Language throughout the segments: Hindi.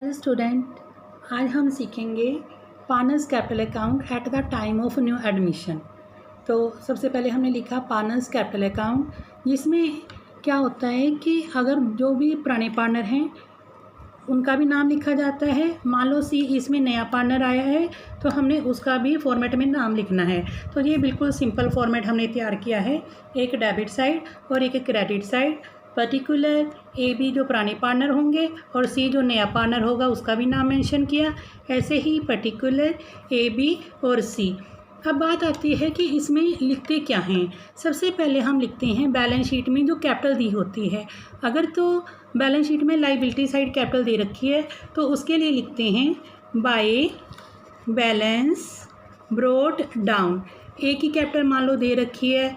हेलो स्टूडेंट, आज हम सीखेंगे partners capital account at the time of new admission. तो सबसे पहले हमने लिखा पार्टनर्स कैपिटल अकाउंट, जिसमें क्या होता है कि अगर जो भी पुराने पार्टनर हैं उनका भी नाम लिखा जाता है। मान लो सी इसमें नया पार्टनर आया है तो हमने उसका भी फॉर्मेट में नाम लिखना है। तो ये बिल्कुल सिंपल फॉर्मेट हमने तैयार किया है, एक डेबिट साइड और एक credit side. Particular A B जो पुराने पार्टनर होंगे और सी जो नया पार्टनर होगा उसका भी नाम मेंशन किया। ऐसे ही पर्टिकुलर ए बी और सी। अब बात आती है कि इसमें लिखते क्या हैं। सबसे पहले हम लिखते हैं बैलेंस शीट में जो कैपिटल दी होती है। अगर तो बैलेंस शीट में लाइबिलिटी साइड कैपिटल दे रखी है तो उसके लिए लिखते हैं बाय बैलेंस ब्रोट डाउन। ए की कैपिटल मान लो दे रखी है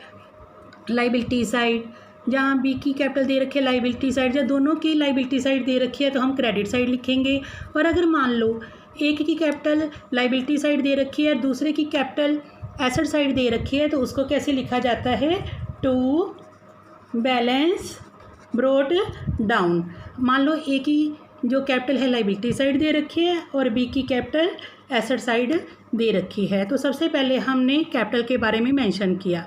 लाइबिलिटी साइड, जहाँ बी की कैपिटल दे रखी है लाइबिलिटी साइड, या दोनों की लाइबिलिटी साइड दे रखी है तो हम क्रेडिट साइड लिखेंगे। और अगर मान लो एक की कैपिटल लाइबिलिटी साइड दे रखी है और दूसरे की कैपिटल एसेट साइड दे रखी है तो उसको कैसे लिखा जाता है, टू बैलेंस ब्रोट डाउन। मान लो ए की जो कैपिटल है लाइबिलिटी साइड दे रखी है और बी की कैपिटल एसेट साइड दे रखी है। तो सबसे पहले हमने कैपिटल के बारे में मेंशन किया।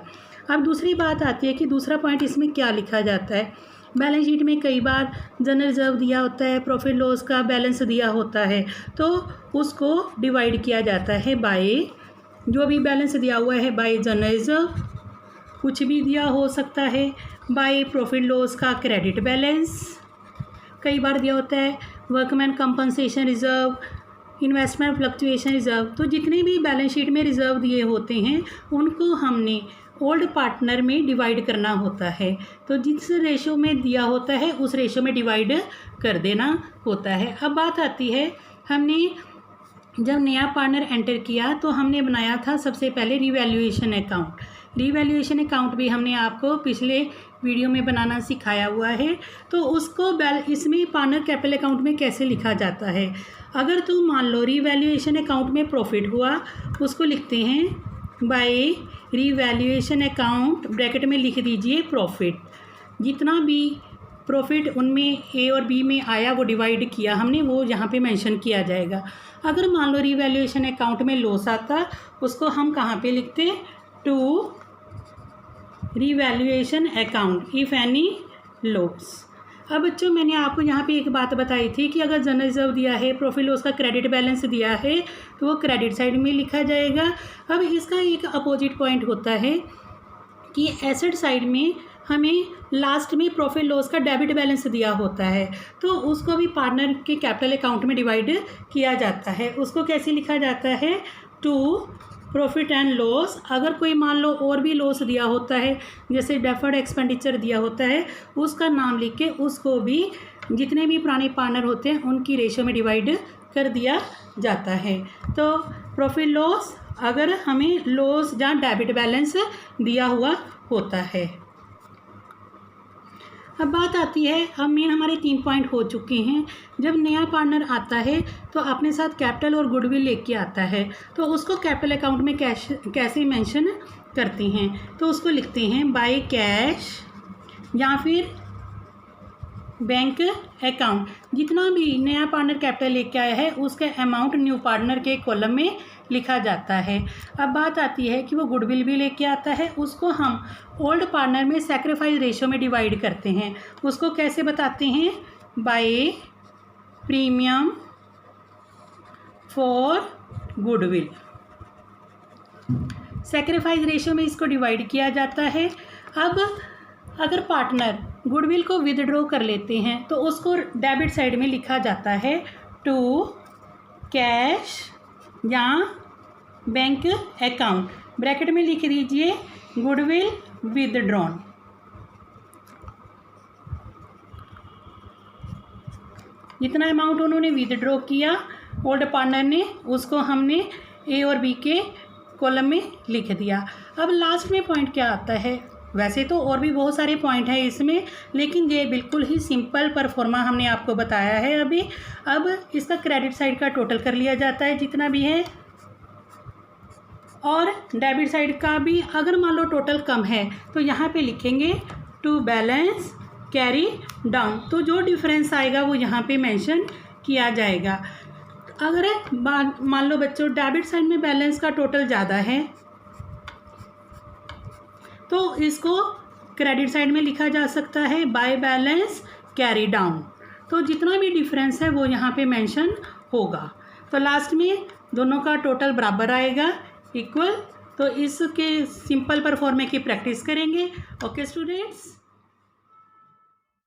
अब दूसरी बात आती है कि दूसरा पॉइंट इसमें क्या लिखा जाता है। बैलेंस शीट में कई बार जनरल रिजर्व दिया होता है, प्रॉफिट लॉस का बैलेंस दिया होता है, तो उसको डिवाइड किया जाता है बाय, जो भी बैलेंस दिया हुआ है बाय जनरल रिजर्व, कुछ भी दिया हो सकता है, बाय प्रॉफिट लॉस का क्रेडिट बैलेंस, कई बार दिया होता है workman compensation reserve, investment fluctuation reserve. तो जितने भी बैलेंस शीट में रिजर्व दिए होते हैं उनको हमने ओल्ड पार्टनर में डिवाइड करना होता है। तो जिस रेशो में दिया होता है उस रेशो में डिवाइड कर देना होता है। अब बात आती है, हमने जब नया पार्टनर एंटर किया तो हमने बनाया था सबसे पहले रिवैल्यूएशन अकाउंट। रिवैल्यूएशन अकाउंट भी हमने आपको पिछले वीडियो में बनाना सिखाया हुआ है। तो उसको इसमें पार्टनर कैपिटल अकाउंट में कैसे लिखा जाता है। अगर तो मान लो रिवैल्यूएशन अकाउंट में प्रॉफिट हुआ, उसको लिखते हैं बाय रिवैल्यूएशन अकाउंट, ब्रैकेट में लिख दीजिए प्रॉफिट। जितना भी प्रॉफिट उनमें ए और बी में आया वो डिवाइड किया हमने, वो यहाँ पे मेंशन किया जाएगा। अगर मान लो रिवैल्यूएशन अकाउंट में लॉस आता उसको हम कहाँ पे लिखते, to revaluation account if any loss. अब बच्चों मैंने आपको यहाँ पे एक बात बताई थी कि अगर जनरल रिजर्व दिया है, प्रॉफिट लॉस का क्रेडिट बैलेंस दिया है तो वो क्रेडिट साइड में लिखा जाएगा। अब इसका एक अपोजिट पॉइंट होता है कि एसेट साइड में हमें लास्ट में प्रॉफिट लॉस का डेबिट बैलेंस दिया होता है तो उसको भी पार्टनर के कैपिटल अकाउंट में डिवाइड किया जाता है। उसको कैसे लिखा जाता है, टू प्रॉफिट एंड लॉस। अगर कोई मान लो और भी लॉस दिया होता है, जैसे डेफर्ड एक्सपेंडिचर दिया होता है, उसका नाम लिख के उसको भी जितने भी पुराने पार्टनर होते हैं उनकी रेशो में डिवाइड कर दिया जाता है। तो प्रॉफिट लॉस अगर हमें लॉस जहाँ डेबिट बैलेंस दिया हुआ होता है। अब बात आती है, अब मेन हमारे 3 पॉइंट हो चुके हैं। जब नया पार्टनर आता है तो अपने साथ कैपिटल और गुडविल लेके आता है तो उसको कैपिटल अकाउंट में कैसे मेंशन करते हैं। तो उसको लिखते हैं बाय कैश या फिर बैंक अकाउंट। जितना भी नया पार्टनर कैपिटल लेके आया है उसका अमाउंट न्यू पार्टनर के कॉलम में लिखा जाता है। अब बात आती है कि वो गुडविल भी लेके आता है, उसको हम ओल्ड पार्टनर में सैक्रिफाइस रेशो में डिवाइड करते हैं। उसको कैसे बताते हैं, by premium for goodwill. Sacrifice ratio में इसको डिवाइड किया जाता है। अब अगर पार्टनर गुडविल को विदड्रॉ कर लेते हैं तो उसको डेबिट साइड में लिखा जाता है, टू कैश या बैंक अकाउंट, ब्रैकेट में लिख दीजिए गुडविल विदड्रॉन। जितना अमाउंट उन्होंने विदड्रॉ किया ओल्ड पार्टनर ने, उसको हमने ए और बी के कॉलम में लिख दिया। अब लास्ट में पॉइंट क्या आता है, वैसे तो और भी बहुत सारे पॉइंट हैं इसमें, लेकिन ये बिल्कुल ही सिंपल परफॉर्मा हमने आपको बताया है अभी। अब इसका क्रेडिट साइड का टोटल कर लिया जाता है जितना भी है, और डेबिट साइड का भी अगर मान लो टोटल कम है तो यहाँ पे लिखेंगे टू बैलेंस कैरी डाउन। तो जो डिफरेंस आएगा वो यहाँ पे मेंशन किया जाएगा। अगर मान लो बच्चों डेबिट साइड में बैलेंस का टोटल ज़्यादा है तो इसको क्रेडिट साइड में लिखा जा सकता है बाय बैलेंस कैरी डाउन। तो जितना भी डिफरेंस है वो यहाँ पे मेंशन होगा। तो लास्ट में दोनों का टोटल बराबर आएगा, इक्वल। तो इसके सिंपल परफॉर्मे की प्रैक्टिस करेंगे। Okay students.